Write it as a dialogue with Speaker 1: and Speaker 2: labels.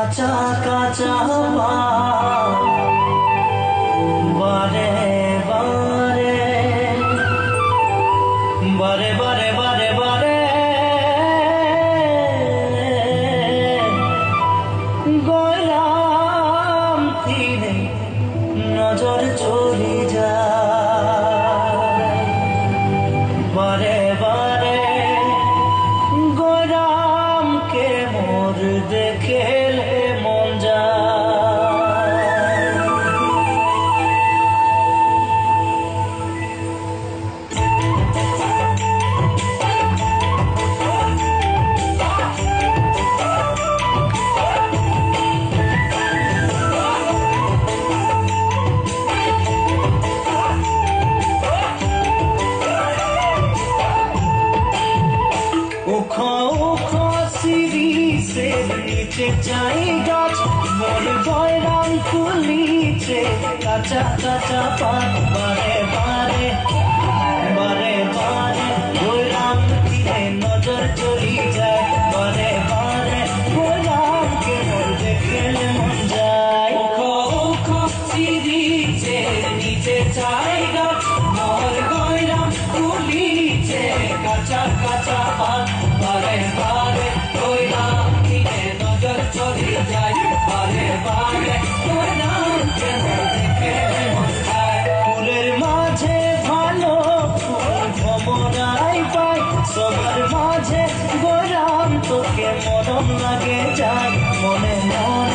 Speaker 1: কাঁচা কাঁচা বারে বারে বারে বারে বারে বারে গয়লাম তীরে নজর চলে যায় বারে বারে গয়লামকে মোর দেখেলে মন যায়। সিঁড়ি নিচে চাই গাছ মোর গয়রাম ফুলিছে কাঁচা কাঁচা পাত বারে বারে বারে বারে গয়রাম তীরে নজর চলি যায় বারে বারে গয়রামকে মোর দেখলে মন যায়। সিঁড়িছে নিচে চাই গাছ মোর গয়রাম ফুলিছে কাঁচা কাঁচা পাত বারে বারে গয়রাম তীরে নজর চলি যায় বারে বারে গয়রামকে মোর দেখলে মন যায়। ফুলের মাঝে ভালো ফুল ভ্রমরাই পায় সবার মাঝে গয়রাম তোকে মরম লাগে যায় মনে মন